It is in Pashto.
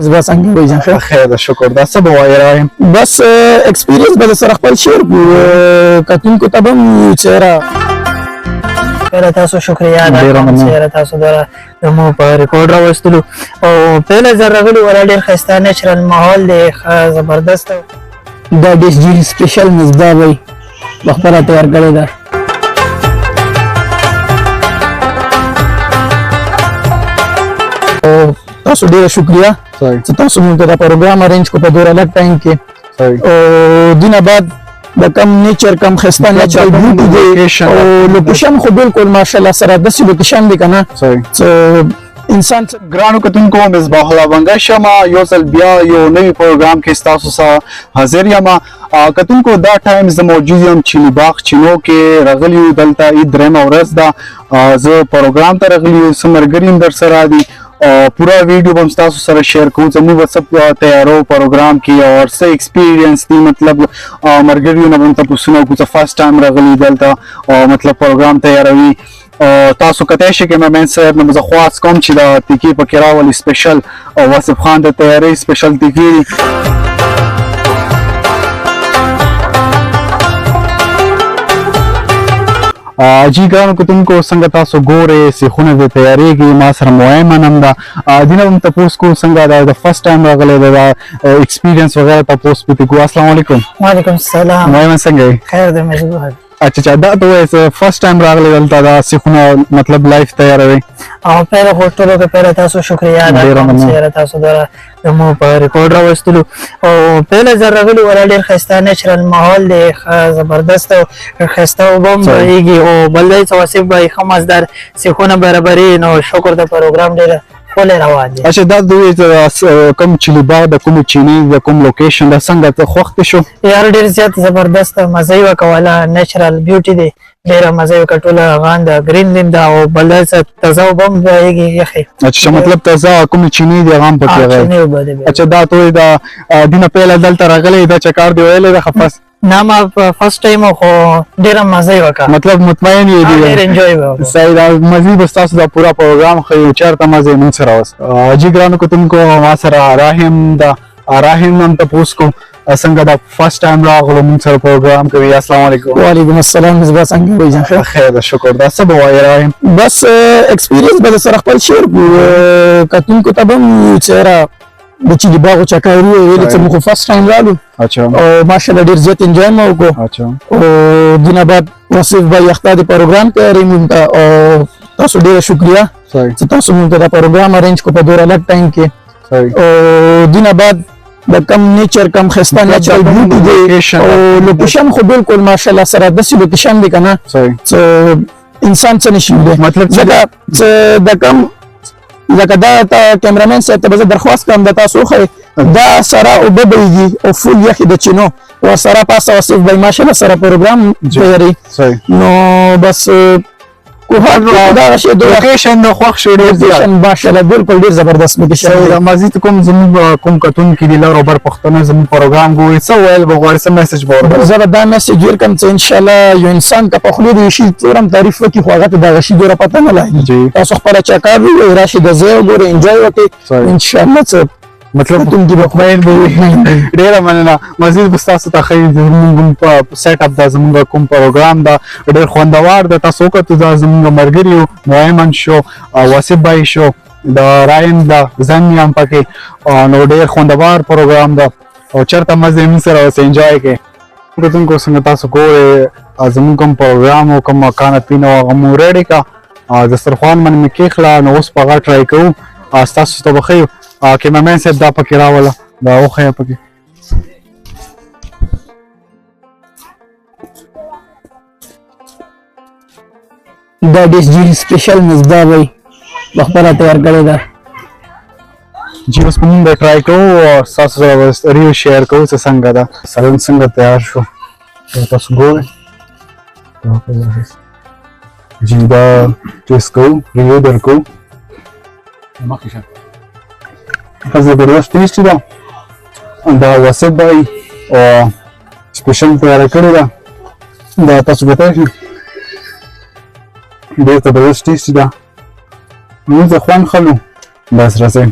بس څنګه وای جان خیر ده شکر دا څه به وایې رایم بس ایکسپیرینس به سره خپل شیر کو کتونکو ته هم چهره پہله تاسو شکریا ادا کوم چې تاسو د مو په ریکارډ راوستلو او پہله ځل راغلي ولا ډېر ښایسته نیچرل ماحول دی زبردست دا ډیش جی سپیشل مزدا وای خپله تیار کړی ده تاسو ډیره شکریا چې تاسو موږ ته دا پروګرام ارینج کو په دوره لږ ټایم کې او دینه بعد د کم نیچر کم خسته نیچرل بیوټي دی او لوکیشن خو بالکل ماشاءالله سره د سی لوکیشن دی کنه انسان ګرانو کتونکو مصباح الله بنګا شمه یو ځل بیا یو نوی پروګرام کې تاسو سره حاضر یم کتونکو دا ټایم زه موجود یم چینی باغ چینو کې راغلی یو دلته درېیمه ورځ ده زه پروګرام ته راغلی یم څه ملګري هم در سره دي پورا ویډیو به تاسو سره شیر کوم زموږ واتساپ تیارو پروګرام کې او څه ایکسپیرینس دی مطلب مرګریو نه مونږ تاسو نو کو فرست ټایم راغلی دلته او مطلب پروګرام تیاروي تاسو کته شي کې مې صاحب نو زه خواص کوم چې دا تیکی په کې راولي سپیشل او واسف خان د تیاری سپیشل تیکی جی ګرانو کتونکو څنګه تاسو ګورئ سیخونه د تیاری کې ما سره موایمن هم ده دینه هم تاسو کو څنګه دا فرست ټایم راغلی دا ایکسپیرینس وغیرہ تاسو پته کو السلام علیکم وعلیکم السلام موایمن څنګه خیر دې مشغول اچھا دا ته فرست ټایم راغلی دلته دا سیخونه مطلب لایف تیاروي او پہله هوټلو کې پہله تاسو شکریا ادا کوم چې تاسو د مو په ریکارډ راوستلو او پہله ځل راغلي ولا ډېر ښایسته نیچرل ماحول دی زبردست او ښایسته وبم رهیږي او بل ځای څه وصف به ښه مزدار سیخونه برابري نو شکر د پروګرام ډېر ښکلی روان دی اچھا دا دوی کوم چینی باغ د کوم چینی د کوم لوکیشن د څنګه ته خوښ شو یار ډېر زیات زبردست مزه یې وکوله نیچرل بیوټي دی ډېره مزه یې وکټوله غان د گرین لیم دا او بل ځای تازه وبم رهیږي یخي اچھا مطلب تازه کوم چینی دی غام پکې راغلی اچھا دا ته دا دینه پهله دلته راغلی دا چکار دی ویلې د خفاس نه ما فرست ټایم خو ډېره مزه یې وکړه مطلب مطمئن یې دی ډېر انجوای وکړ صحیح دا مزید به تاسو دا پورا پروګرام خو چیرته مزه مون سره اوس جی ګرانو کتونکو ما سره راهیم نن تاسو کو څنګه دا فرست ټایم راغلو مون سره پروګرام کوي السلام علیکم وعلیکم السلام مصباح څنګه وای جان خیر ده شکر دا څه به وایې رایم بس ایکسپیرینس به سره خپل شیر کو کتونکو ته هم چهره د چې باغ چکایری ویل چې موږ فرست ټایم رالو اچھا او ماشاءالله ډیر زیات انجوای مو وکړو اچھا او دینه بعد وصف به یخته د پروګرام تیاری مونږ او تاسو ډیر شکریا چې تاسو مونږ ته دا پروګرام ارینج کو په دوره لږ ټایم کې او دینه بعد د کم نیچر کم خسته نیچرل بیوټي دی او لوکیشن خو بالکل ماشاءالله سره د سی لوکیشن دی کنه انسان څه نشي مطلب چې د کم لکه دا کیمرامین صاحب ته به درخواست کوم د تاسو خو دا سره او ببلږي او فول یخي د چینو او سره پاسه وصف به ماشاءالله سره پروګرام تیاری نو بس کوhat دا شی د لوکیشن نو خوښ شو ډیر ماشاءالله بالکل ډیر زبردست لوکیشن دا مزید کوم کتون کې دی لور اوپر پښتنه زموږ پروګرام ګوري څه ویل بغواړي څه میسج ورکړي زه دا میسج ورکم چې ان شاء الله یو انسان ته په خلود شي تورم تعریف وکي خو هغه ته دا شی ډیره پته نه لګي تاسو خپل چکر وی راشي د زه ګوري انجوای وکي ان شاء الله مطلب تم کی مطمئن به ډیره مننه مزید بستاسو ته خیر زموږ په سیټ اپ د زموږ کوم پروګرام دا ډیر خوندور د تاسو کته د زموږ مرګریو موایمن شو واسف بای شو د رایم د ځنیام پکې نو ډیر خوندور پروګرام دا او چرته مزه من سره اوس انجوای کې کوم کو څنګه تاسو ګورئ زموږ کوم پروګرام او کوم کانه پینو غمو ریډی کا د سرخوان من میکخلا نو اوس په غا ټرای کوو تاسو ته بخیر کیمرمین صاحب دا پکې راوله دا اوخه پکې دا ډیش جی سپیشل مزدا وای خپل تیار کړی دا جی اوس موږ به ټرای کوو او تاسو سره ریویو شیر کوو چې څنګه دا سالن څنګه تیار شو تاسو ګورئ جی دا ټیسټ کوو ریویو درکو مخکې زبردست ټیسټ ده دا واسف بای او سپیشل تیار کړی ده دا تاسو ګټئ شئ ډېر زبردست ټیسټ ده موږ خوند خلو بس راځئ